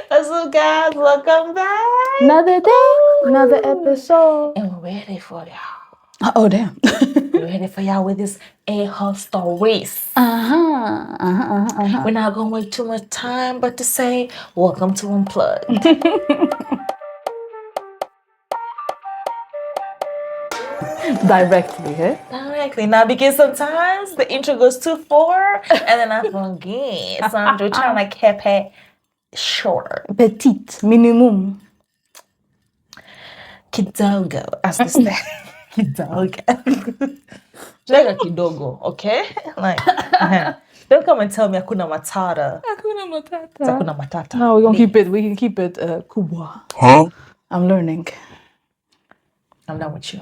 What's up, guys? Welcome back. Another day, another episode. And we're ready for y'all. Oh, damn. We're ready for y'all with this A-Hall stories. We're not going to waste too much time but to say, welcome to Unplugged. Directly, eh? Directly. Now, because sometimes the intro goes too far and then I forget. So I'm just trying to keep it shorter. Petite, minimum. Kidogo, as they say. Kidogo. Like a kidogo, okay? Like, don't come and tell me Hakuna Matata. Hakuna Matata. It's Hakuna Matata. No, we can keep it kubwa. Huh? I'm learning. I'm done with you.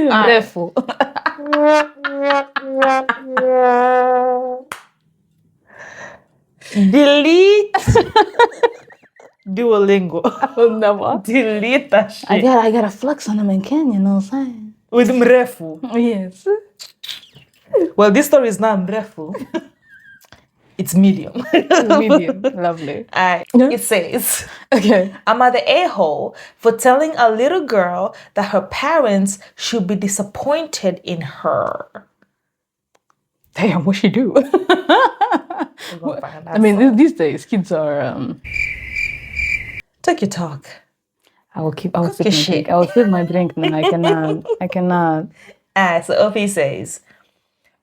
Careful. Delete Duolingo. Never. Delete that shit. I gotta flex on them in Kenya, you know what I'm saying? With mrefu. Yes. Well, this story is not mrefu. It's medium. Medium. Lovely. It says, Okay. I'm at the a-hole for telling a little girl that her parents should be disappointed in her. Damn, what she do? I mean, these days, kids are... Take your talk. I will sip my drink. I will sip my drink now. I cannot. So Opie says,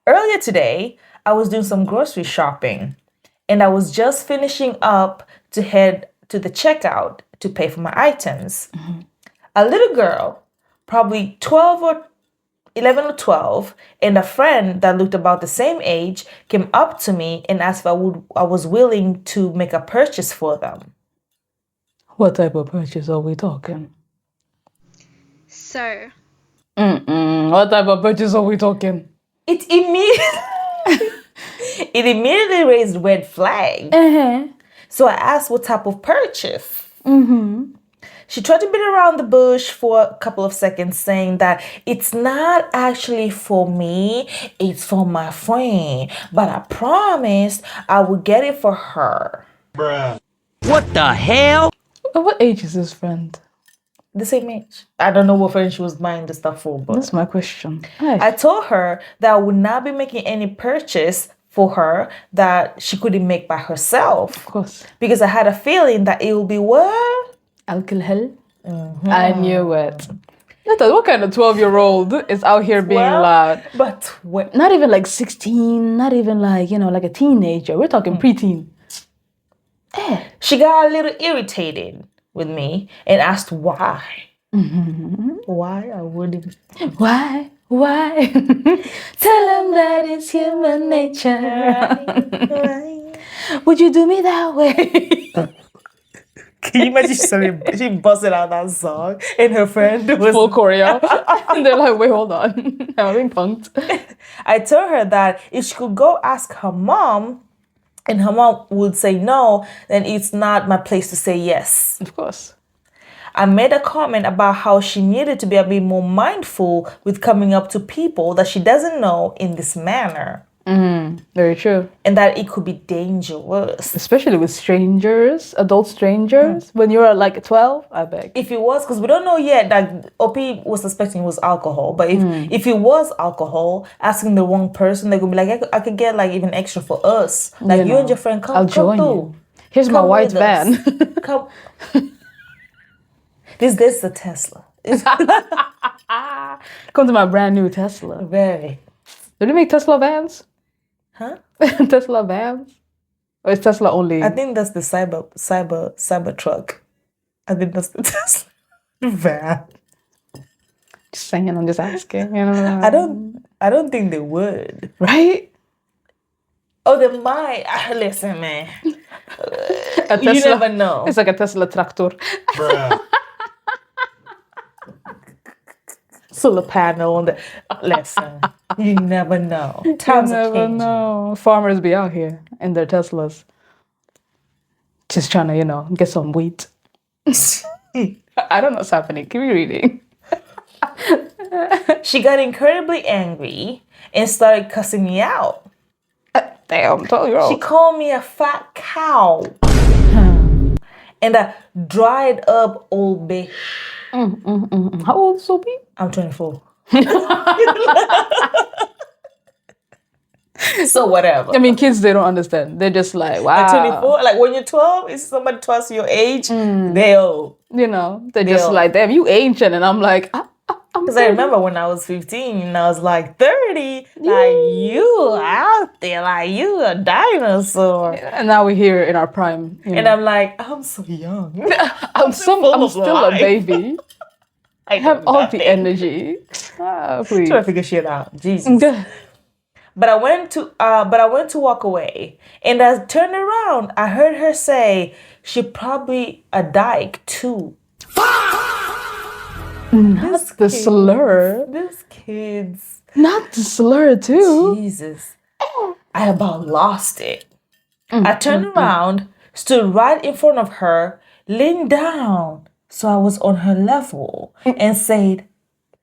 earlier today, I was doing some grocery shopping and I was just finishing up to head to the checkout to pay for my items. Mm-hmm. A little girl, probably 11 or 12, and a friend that looked about the same age came up to me and asked if I was willing to make a purchase for them. What type of purchase are we talking? So. What type of purchase are we talking? It immediately raised red flag. So I asked what type of purchase. She tried to beat around the bush for a couple of seconds, saying that it's not actually for me, it's for my friend. But I promised I would get it for her. Bruh. What the hell? What age is this friend? The same age. I don't know what friend she was buying the stuff for, but that's my question. I told her that I would not be making any purchase for her that she couldn't make by herself. Of course. Because I had a feeling that it will be what? Alcohol. I knew it. What kind of 12-year-old is out here being loud? But not even like 16, not even like, like a teenager. We're talking preteen. She got a little irritated with me and asked why. Why I wouldn't. Why? Tell them that it's human nature. Why? Would you do me that way? Can you imagine she busted out that song and her friend was full choreo? And they're like, wait, hold on. I'm being punked. I told her that if she could go ask her mom and her mom would say no, then it's not my place to say yes. Of course. I made a comment about how she needed to be a bit more mindful with coming up to people that she doesn't know in this manner. Very true. And that it could be dangerous. Especially with strangers, adult strangers. When you're like 12, I beg. If it was, because we don't know yet that OP was suspecting it was alcohol. But if it was alcohol, asking the wrong person, they could be like, I could get like even extra for us. Like you and your friend, come join through. You. Here's my white van. Come. This is a Tesla. Come to my brand new Tesla. Very. Do they make Tesla vans? Huh? Tesla vans? Or is Tesla only? I think that's the cyber truck. I think that's the Tesla van. Just saying, I'm just asking. You know? I don't think they would. Right? Oh, they might. Listen, man. Tesla, you never know. It's like a Tesla tractor. Bruh. Solar panel on the. Listen, you never know. Times are changing. Know. Farmers be out here in their Teslas, just trying to, get some wheat. I don't know what's happening. Keep reading. She got incredibly angry and started cussing me out. Damn, 12-year-old. She called me a fat cow. and a dried up old bitch. How old is Sophie? I'm 24. So whatever. I mean, kids, they don't understand. They're just like, wow. At 24, like when you're 12, it's somebody twice your age. They old. You know, they're just old. like, damn, you ancient. And I'm like, I'm Because I remember when I was 15 and I was like 30, like you out there, like you a dinosaur. And now we're here in our prime. You know. And I'm like, I'm so young. I'm full of still a life. baby. I have all the energy. Please. Trying to figure shit out. Jesus. But I went to walk away, and as I turned around, I heard her say she probably a dyke too. Not the slur. These kids. Not the slur too. Jesus. I about lost it. I turned around, stood right in front of her, leaned down so I was on her level, and said,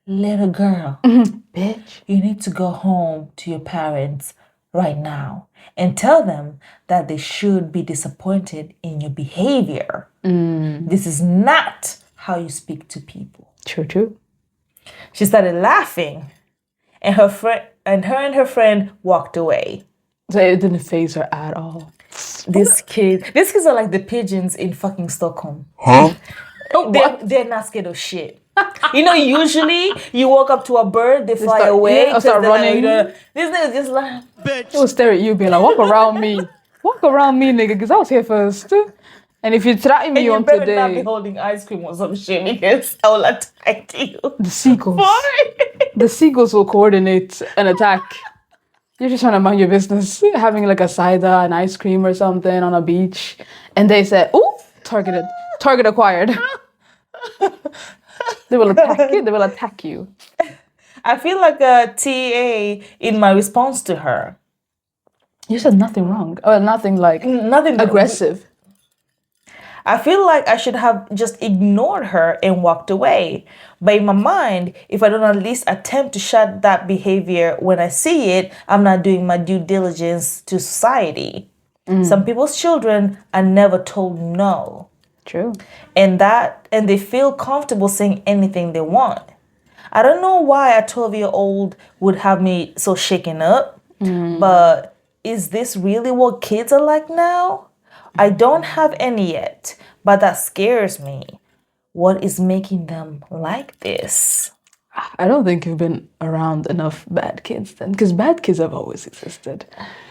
"Little girl, bitch, you need to go home to your parents right now and tell them that they should be disappointed in your behavior. This is not how you speak to people." True. She started laughing, and her friend walked away. So it didn't faze her at all. These kids are like the pigeons in fucking Stockholm. Huh? They're not scared of shit. You know, usually you walk up to a bird, they fly start- away. yeah, start they're running. Like, this nigga just like, It will stare at you, being like, "Walk around me, nigga, because I was here first." And if you try me and you on better not be today, holding ice cream or some shit because I will attack you. the seagulls, Boy. the seagulls will coordinate an attack. You're just trying to mind your business, having like a cider, an ice cream or something on a beach, and they said, "Ooh, target acquired." They will attack you. They will attack you. I feel like a TA in my response to her. You said nothing wrong. Or nothing like Nothing aggressive. I feel like I should have just ignored her and walked away. But in my mind, if I don't at least attempt to shut that behavior when I see it, I'm not doing my due diligence to society. Some people's children are never told no. True. And they feel comfortable saying anything they want. I don't know why a 12-year-old would have me so shaken up, but is this really what kids are like now? I don't have any yet, but that scares me. What is making them like this? I don't think you've been around enough bad kids then, because bad kids have always existed.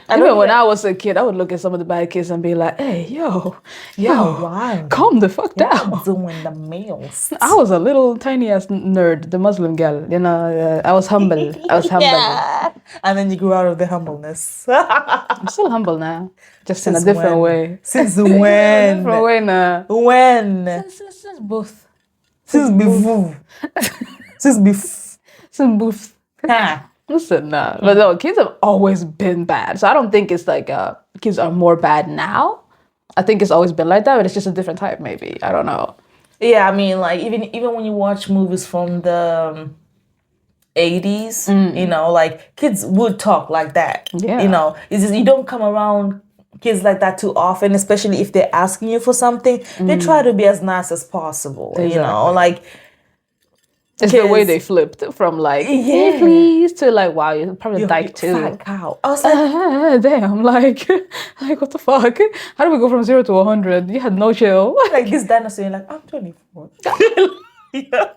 don't Even when get- I was a kid, I would look at some of the bad kids and be like, "Hey, yo, Wow. calm the fuck down." Doing the meals. I was a little tiny ass nerd, the Muslim girl. You know, I was humble. Yeah. And then you grew out of the humbleness. I'm still humble now, just in a different way. Since when? Different way now. When? Since both. Since before. Since before. Since both. Listen, but no, kids have always been bad. So I don't think it's like kids are more bad now. I think it's always been like that, but it's just a different type, maybe. I don't know. Yeah, I mean, like even when you watch movies from the 80s, you know, like kids would talk like that. Yeah. You know, it's just you don't come around kids like that too often, especially if they're asking you for something. They try to be as nice as possible. You know, Exactly. like It's the way kids- they flipped from like, Yeah. "Hey, please," to like, "Wow, you're probably you dyke too." fat cow. I was like, Damn, like what the fuck? How do we go from 0 to 100? You had no chill. like this dinosaur, you're like, I'm 24. Yeah.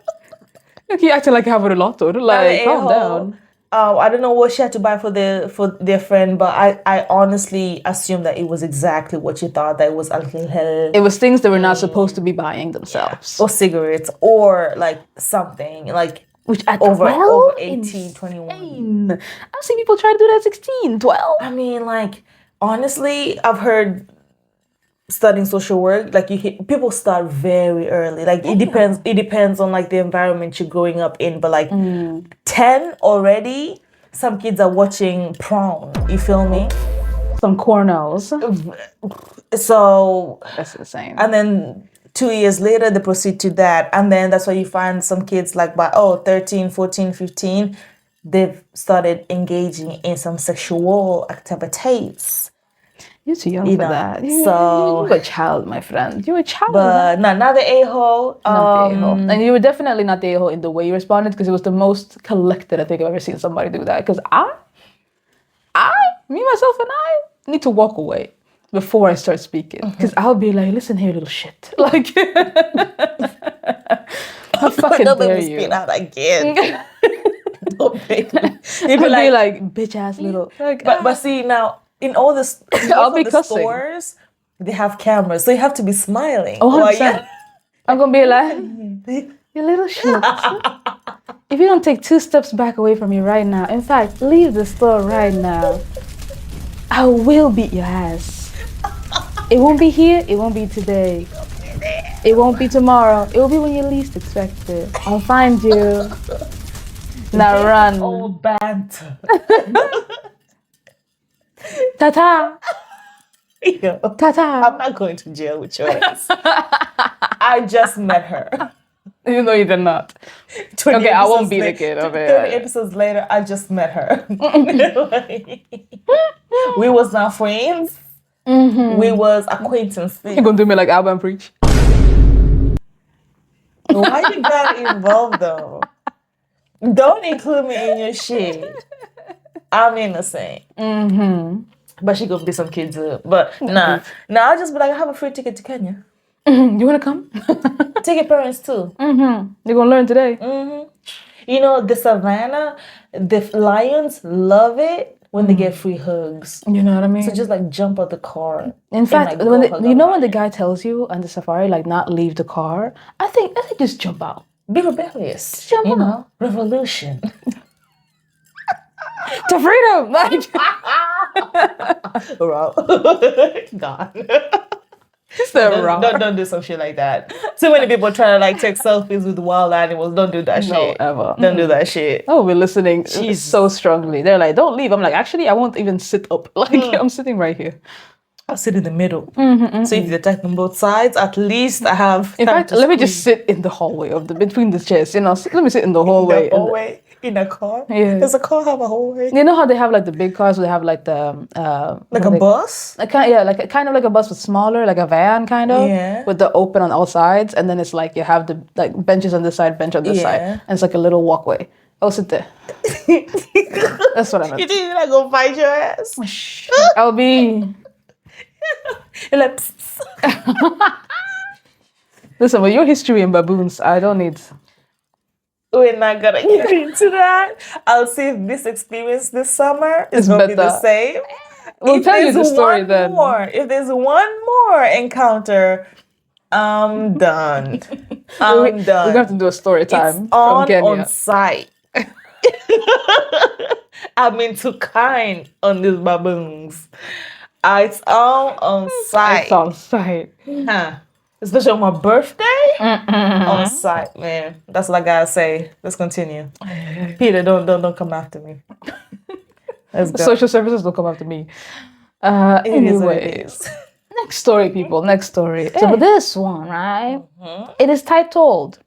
Like, you acting like you have a lotto. Like, calm down. I don't know what she had to buy for their friend, but I honestly assumed that it was exactly what you thought. That it was alcohol It was things they were not supposed to be buying themselves. or cigarettes or like something like Which at over 12? 18, 21. Insane. I've seen people try to do that at 16, 12. I mean, like honestly, I've heard studying social work, like people start very early. Like it depends on like the environment you're growing up in, but like 10 already, some kids are watching porn. You feel me? Some cornels. So That's insane. and then 2 years later they proceed to that, and then that's why you find some kids like by 13, 14, 15, they've started engaging in some sexual activities. You're too young You for know, that. so- You're a child, my friend. You're a child. But no, not the a-hole. Not the a-hole. And you were definitely not the a-hole in the way you responded, because it was the most collected I think I've ever seen somebody do that. Because me, myself, and I need to walk away before I start speaking. Because I'll be like, listen here, little shit. Like, how fucking Don't make dare me you? spit out again. Don't make me. You'd I'll be like, bitch ass little. Like, but see now, in all this, I'll be the cussing. stores, they have cameras, so you have to be smiling. Oh, while 100%. I'm gonna be like, you little shit. If you don't take 2 steps back away from me right now, in fact, leave the store right now, I will beat your ass. It won't be here, it won't be today. It won't be tomorrow. It will be when you least expect it. I'll find you. Now run. Oh, banter. Ta-ta. Yo, Ta-ta. I'm not going to jail with your ass. I just met her. You know you did not. 20 Okay, I won't episodes be the later- kid of 30 it. episodes later, I just met her. We was not friends. We was acquaintances. You gonna do me like Alba and preach? Why you gotta involve though? Don't include me in your shit. I'm innocent. But she gonna be some kids up. But nah, I'll just be like, I have a free ticket to Kenya. You wanna come? Take your parents too. You're gonna learn today. You know, the savannah, the lions love it when they get free hugs. You know what I mean? So just like jump out the car. In fact, like, when go hug you a know when the lion. guy tells you on the safari, like not leave the car, I think just jump out. Be rebellious. Jump you out. know, revolution. To freedom! Like Bro. God. Don't do some shit like that. Too many people trying to like take selfies with wild animals. Don't do that No, shit. ever. Don't do that shit. Oh, we're listening Jesus. so strongly. They're like, don't leave. I'm like, actually, I won't even sit up. Like, I'm sitting right here. I'll sit in the middle. So if you attack on both sides, at least I have. In time fact, to let me squeeze just sit in the hallway of between the chairs. You know, let me sit in the hallway. in the hallway in a car. Yeah. Does a car have a hallway? You know how they have like the big cars where they have like the Like a bus? like kind of like a bus but smaller, like a van kind of, Yeah. with the open on all sides, and then it's like you have the like benches on this side, bench on this side, Yeah. and it's like a little walkway. I'll sit there. That's what I You meant. think you're not gonna fight your ass? I'll be. You're like, psst. Listen, with your history in baboons, I don't need. We're not gonna get into that. I'll see if this experience this summer is gonna be the better. same. We'll If tell you there's the story one then. if there's one more encounter, I'm done. I'm done. We're gonna have to do a story time It's from Kenya. on site. I've been too kind on these baboons. It's all on site. It's on site. Huh. Especially on my birthday. On site, man. That's what I gotta say. Let's continue. Peter, don't come after me. Let's go. Social services will come after me. It is what it Anyways. is. Next story, people. Next story. So this one, right? It is titled,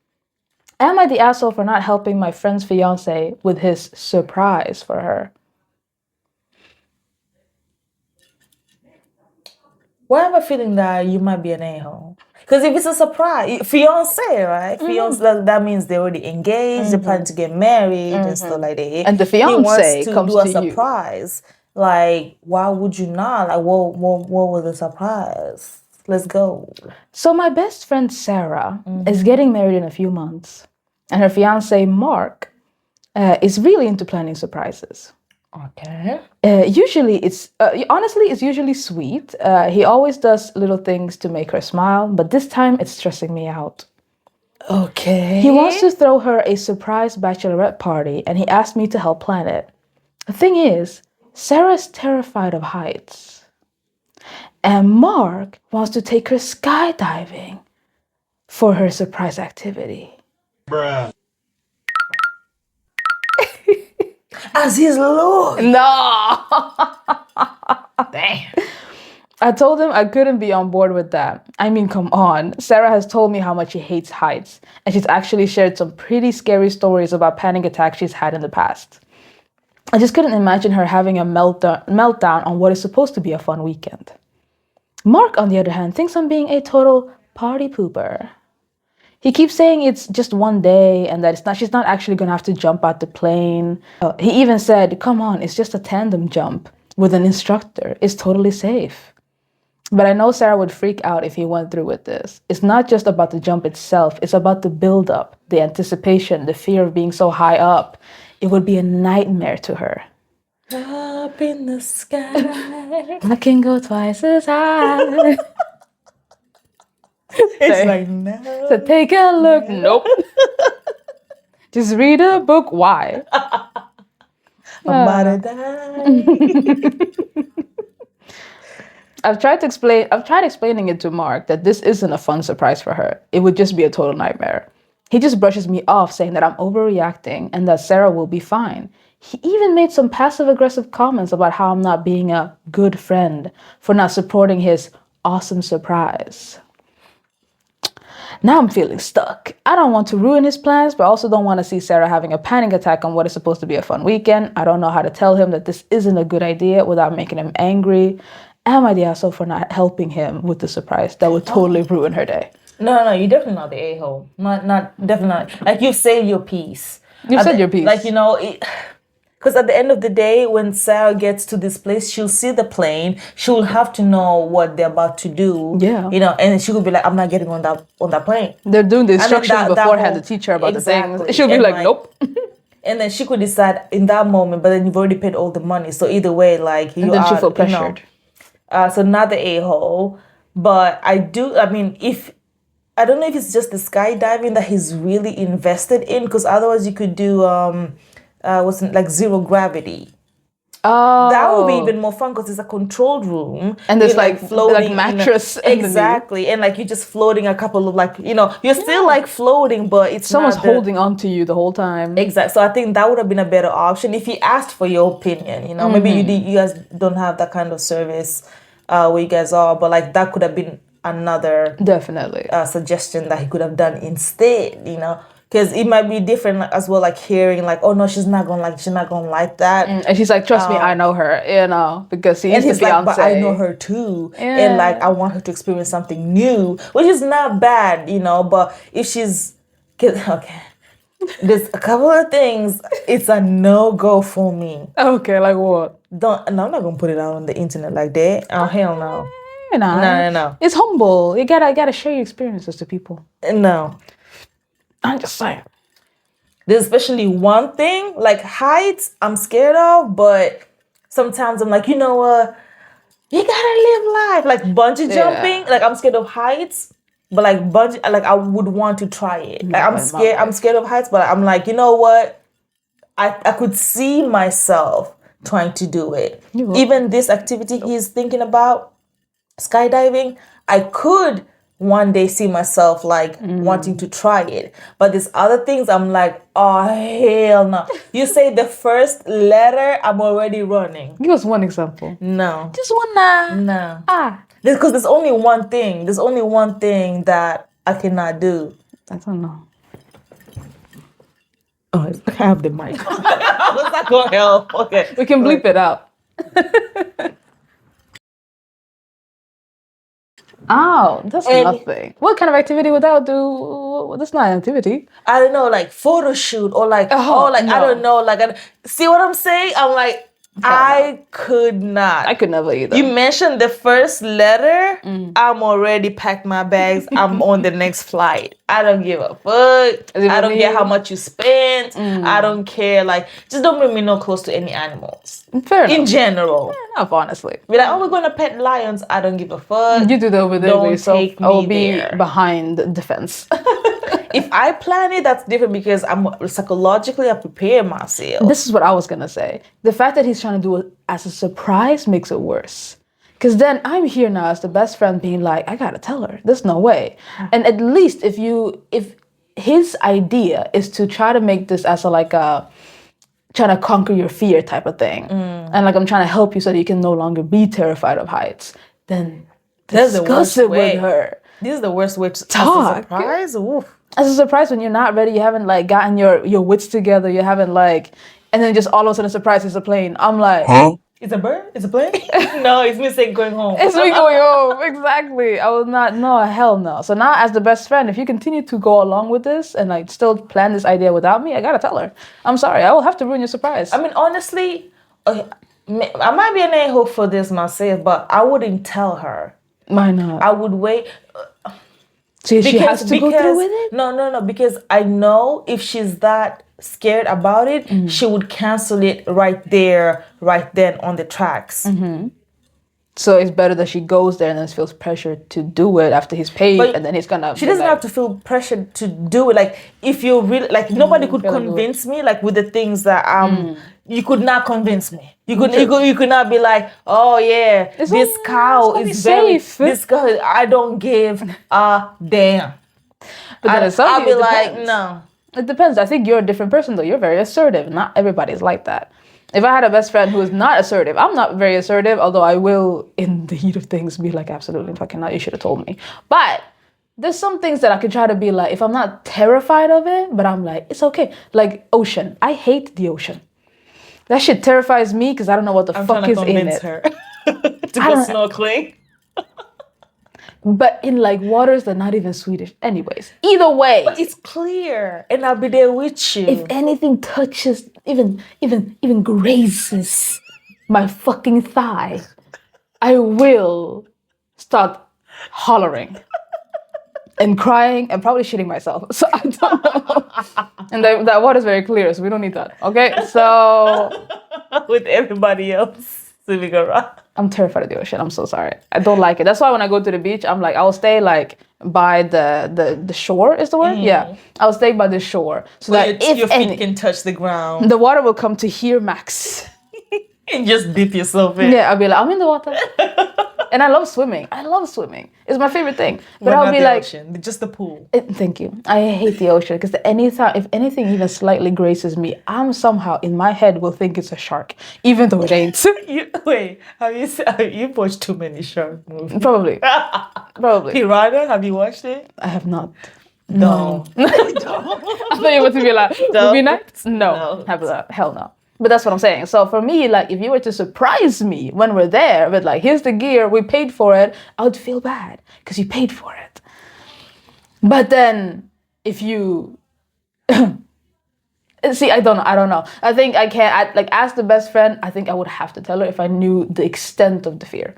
"Am I the asshole for not helping my friend's fiance with his surprise for her?" Why am I feeling that you might be an a-hole? Because if it's a surprise, fiance, right? Fiance, that means they're already engaged, they're planning to get married and stuff like that. And the He fiance wants to comes do a to you. surprise. Like, why would you not? Like, what was the surprise? Let's go. So my best friend Sarah is getting married in a few months, and her fiance Mark is really into planning surprises. Okay. Usually it's honestly it's usually sweet. He always does little things to make her smile, but this time it's stressing me out. Okay. He wants to throw her a surprise bachelorette party, and he asked me to help plan it. The thing is, Sarah's terrified of heights, and Mark wants to take her skydiving for her surprise activity. Bruh. As his lord. No! Damn. I told him I couldn't be on board with that. I mean, come on. Sarah has told me how much she hates heights, and she's actually shared some pretty scary stories about panic attacks she's had in the past. I just couldn't imagine her having a meltdown on what is supposed to be a fun weekend. Mark, on the other hand, thinks I'm being a total party pooper. He keeps saying it's just one day and that she's not actually gonna have to jump out the plane. He even said, come on, it's just a tandem jump with an instructor. It's totally safe. But I know Sarah would freak out if he went through with this. It's not just about the jump itself, it's about the build-up, the anticipation, the fear of being so high up. It would be a nightmare to her. Up in the sky. I can go twice as high. It's like, no. So take a look. Nope. Just read a book. Why? I'm about to die. I've tried explaining it to Mark that this isn't a fun surprise for her. It would just be a total nightmare. He just brushes me off, saying that I'm overreacting and that Sarah will be fine. He even made some passive-aggressive comments about how I'm not being a good friend for not supporting his awesome surprise. Now I'm feeling stuck. I don't want to ruin his plans, but I also don't want to see Sarah having a panic attack on what is supposed to be a fun weekend. I don't know how to tell him that this isn't a good idea without making him angry. Am I the asshole for not helping him with the surprise that would totally ruin her day? No, you're definitely not the a-hole. Not definitely. Like, you've said your piece. You've said your piece. Like, because at the end of the day, when Sarah gets to this place, she'll see the plane. She'll have to know what they're about to do. Yeah. And she will be like, I'm not getting on that plane. They're doing the instructions that beforehand whole- to teach her about exactly. the things. She'll be And like, nope. And then she could decide in that moment, but then you've already paid all the money. So either way, like, you And then are, she'll feel pressured. So not the a-hole. But I don't know if it's just the skydiving that he's really invested in, because otherwise you could do like zero gravity. Oh, That would be even more fun because it's a controlled room and there's you're, like floating, mattress. Exactly, and like you're just floating a couple of you're still like floating, but it's Someone's not the- holding on to you the whole time. Exactly. So I think that would have been a better option if he asked for your opinion. Maybe you guys don't have that kind of service where you guys are, but like that could have been another Definitely. suggestion that he could have done instead. Because it might be different as well, like hearing like, oh no, she's not gonna like that. And she's like, trust me, I know her, because he's And the he's fiance. like, but I know her too. Yeah. And like, I want her to experience something new, which is not bad, but if she's, okay, there's a couple of things, it's a no-go for me. Okay, like what? No, I'm not going to put it out on the internet like that. Oh, hell no. No. It's humble. You gotta share your experiences to people. No. I'm just saying. There's especially one thing, like heights, I'm scared of, but sometimes I'm like, you know what? You gotta live life. Like bungee jumping, like I'm scared of heights, but like bungee, like I would want to try it. Like I'm scared of heights, but I'm like, you know what? I could see myself trying to do it. Even this activity he's thinking about, skydiving, I could one day see myself like wanting to try it. But there's other things I'm like, oh hell no. You say the first letter, I'm already running. Give us one example. No. Just one. No. Because there's only one thing. There's only one thing that I cannot do. I don't know. Oh, I have the mic. I was not gonna help. Okay. We can bleep it out. Oh, that's nothing. What kind of activity would that do? That's not an activity. I don't know, like photo shoot or like, I don't know, like, see what I'm saying? I'm like, I could not. I could never either. You mentioned the first letter, I'm already packed my bags. I'm on the next flight. I don't give a fuck. I don't care how much you spent. I don't care. Like, just don't bring me no close to any animals. Fair enough. In general. Fair enough, honestly. Be like, oh, we're going to pet lions. I don't give a fuck. You do that over there. Don't take me I will be there. behind the fence. If I plan it, that's different because I'm psychologically I prepare myself. This is what I was gonna say. The fact that he's trying to do it as a surprise makes it worse. Because then I'm here now as the best friend being like, I gotta tell her. There's no way. And at least if his idea is to try to make this as a trying to conquer your fear type of thing. And like I'm trying to help you so that you can no longer be terrified of heights, then discuss it with her. This is the worst way to talk. As a surprise? Oof. As a surprise when you're not ready, you haven't like gotten your wits together, you haven't like, and then just all of a sudden surprise is a plane. I'm like, It's a bird? It's a plane? No, it's me saying going home. It's me going home. Exactly. I will not. No, hell no. So now, as the best friend, if you continue to go along with this and like still plan this idea without me, I gotta tell her. I'm sorry. I will have to ruin your surprise. I mean, honestly, I might be an a-hole for this myself, but I wouldn't tell her. Why not? I would wait. So she has to go through with it? No. Because I know if she's that scared about it, she would cancel it right there, right then on the tracks. So it's better that she goes there and then feels pressure to do it after he's paid, But and then he's gonna. She doesn't have to feel pressured to do it. Like if you really like, nobody could feel like convince me. Like with the things that you could not convince me. You could not be like, oh yeah, this cow is very safe. This cow. I don't give a damn. But then I'll be like, no. It depends. I think you're a different person though. You're very assertive. Not everybody's like that. If I had a best friend who is not assertive, I'm not very assertive, although I will, in the heat of things, be like, absolutely fucking not, you should have told me. But there's some things that I could try to be like, if I'm not terrified of it, but I'm like, it's okay. Like ocean. I hate the ocean. That shit terrifies me because I don't know what the fuck is in it. Her to go snorkeling. But in like waters that are not even Swedish. Anyways, either way. But it's clear, and I'll be there with you. If anything touches, even grazes my fucking thigh, I will start hollering and crying and probably shitting myself. So I don't know. And that water is very clear, so we don't need that. Okay, so with everybody else swimming around. I'm terrified of the ocean. I'm so sorry. I don't like it. That's why when I go to the beach, I'm like, I'll stay like by the shore is the word? Yeah. I'll stay by the shore. So that if your feet can touch the ground. The water will come to here max. And just dip yourself in. Yeah, I'll be like, I'm in the water. And I love swimming. It's my favorite thing. But I'll be like, ocean, just the pool. Thank you. I hate the ocean because if anything even slightly graces me, I'm somehow in my head will think it's a shark, even though it ain't. Have you watched too many shark movies? Probably. Piranha, have you watched it? I have not. No. I thought you were to be like, movie nights? No. Hell no. But that's what I'm saying. So for me, like, if you were to surprise me when we're there with like, here's the gear, we paid for it, I would feel bad because you paid for it. But then if you see, I don't know. I think I can't, like, as the best friend, I think I would have to tell her if I knew the extent of the fear.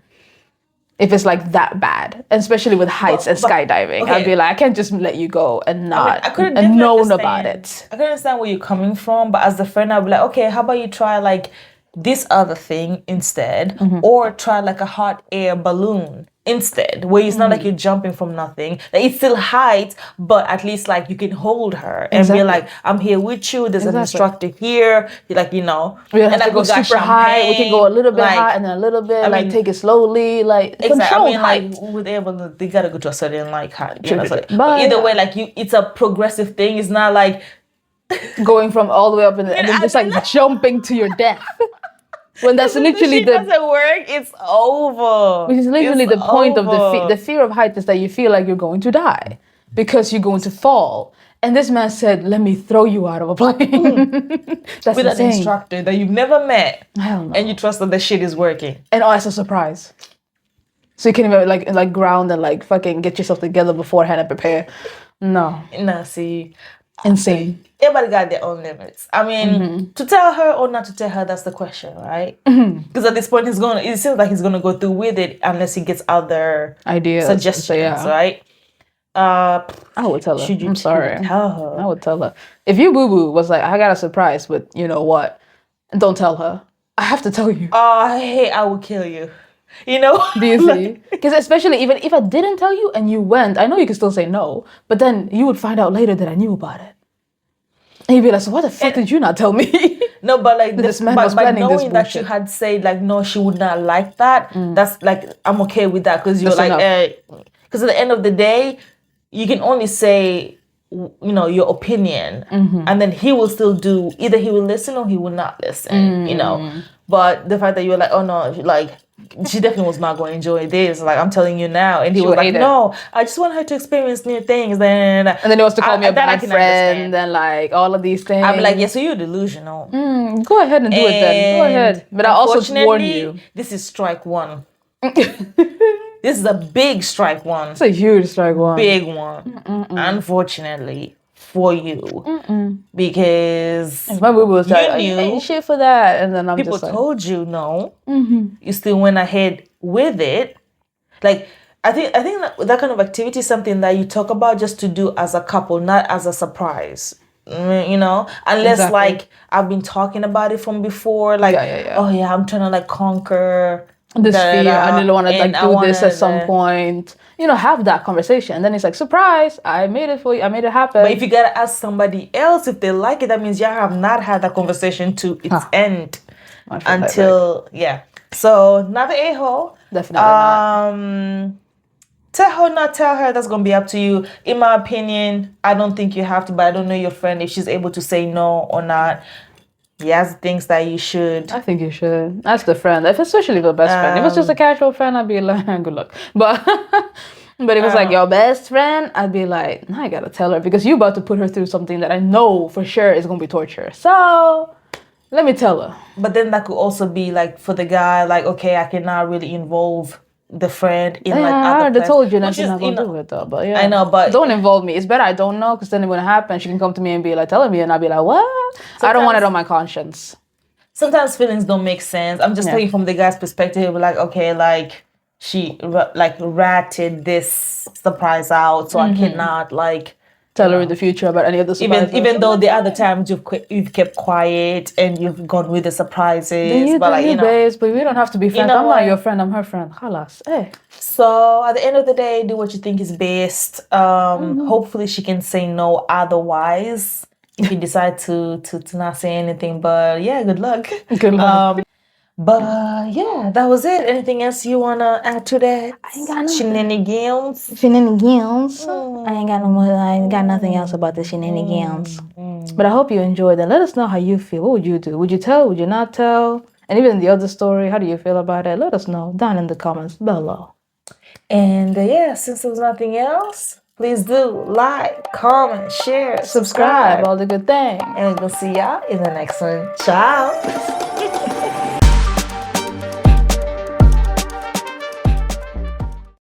If it's like that bad, and especially with heights and skydiving, okay. I'd be like, I can't just let you go and not and known about it. I can understand where you're coming from, but as a friend, I'd be like, okay, how about you try like this other thing instead, or try like a hot air balloon instead, where it's not like you're jumping from nothing. Like, it's still height, but at least like you can hold her and be like, I'm here with you. There's an instructor here. Like, you know, we don't have to go super high. We can go a little bit high and then a little bit. Like take it slowly. Like control height. With able, they gotta go to a certain like height. You know, so, but either way, like it's a progressive thing. It's not like going from all the way up and then just like jumping to your death. When that's literally doesn't work, it's over. Which is literally the point of the fear of height is that you feel like you're going to die because you're going to fall. And this man said, "Let me throw you out of a plane." That's with insane. An instructor that you've never met, hell no. And you trust that the shit is working. And it's a surprise. So you can't even like ground and like fucking get yourself together beforehand and prepare. No. See. Insane. Everybody got their own limits. I mean, to tell her or not to tell her, that's the question, right? Because at this point, it seems like he's going to go through with it unless he gets other ideas, suggestions, right? I would tell her. I'm sorry. Tell her. I would tell her. If you boo-boo was like, I got a surprise, but you know what? Don't tell her. I have to tell you. Hey, I will kill you. You know? Do you see? Because especially even if I didn't tell you and you went, I know you could still say no, but then you would find out later that I knew about it. And you'd be like, so why the fuck did you not tell me? No, but like this man was planning this knowing that you had said like, no, she would not like that, that's like, I'm okay with that because you're like, because at the end of the day, you can only say, you know, your opinion, and then he will still do, either he will listen or he will not listen, you know. But the fact that you're like, oh no, like, she definitely was not going to enjoy this. Like, I'm telling you now. And he She was would like, hate it. no, I just want her to experience new things. And then he wants to call me a that I bad can friend understand. and like all of these things. I'm like, yeah, so you're delusional. Go ahead and do it then. Go ahead. But I also warn unfortunately, you. this is strike one. This is a big strike one. It's a huge strike one. Big one. Unfortunately for you. Because My boo was like, you you ain't knew, shit for that. And then I'm people just like, told you no. You still went ahead with it. Like, I think that kind of activity is something that you talk about just to do as a couple, not as a surprise. You know, unless Exactly. like I've been talking about it from before, like, Yeah. oh yeah, I'm trying to like conquer this fear. I really want to and like I do this wanna, at some point. You know, have that conversation. And then it's like, surprise, I made it for you. I made it happen. But if you gotta ask somebody else if they like it, that means you have not had that conversation to its end until So not the a-hole. Definitely not. Tell her, not tell her, that's gonna be up to you. In my opinion, I don't think you have to, but I don't know your friend if she's able to say no or not. Yes, things that you should. I think you should. That's the friend. If especially the best friend. If it's just a casual friend, I'd be like, good luck. But but if it's like your best friend, I'd be like, I gotta tell her because you're about to put her through something that I know for sure is gonna be torture. So let me tell her. But then that could also be like for the guy, like, okay, I cannot really involve the friend in like I other already plans, told you that which you're is, not gonna do it though. But yeah, I know, but don't involve me. It's better I don't know because then when it happens, she can come to me and be like telling me, and I'll be like, what? I don't want it on my conscience. Sometimes feelings don't make sense. I'm just thinking from the guy's perspective, like, okay, like she like ratted this surprise out, so I cannot like Tell her in the future about any of the surprises. even though the other times you've kept quiet and you've gone with the surprises, but like babes, but we don't have to be friends. know I'm what? not your friend. I'm her friend. Halas. Hey. So at the end of the day, do what you think is best. Hopefully she can say no otherwise if you decide to not say anything. But yeah, good luck. Good luck. But yeah, that was it. Anything else you wanna add to that? I ain't got nothing. Shenanigans. Shenanigans. I ain't got no more. I ain't got nothing else about the shenanigans. But I hope you enjoyed it. Let us know how you feel. What would you do? Would you tell? Would you not tell? And even the other story, how do you feel about it? Let us know down in the comments below. And yeah, since there was nothing else, please do like, comment, share, Subscribe, all the good things. And we're gonna see y'all in the next one. Ciao.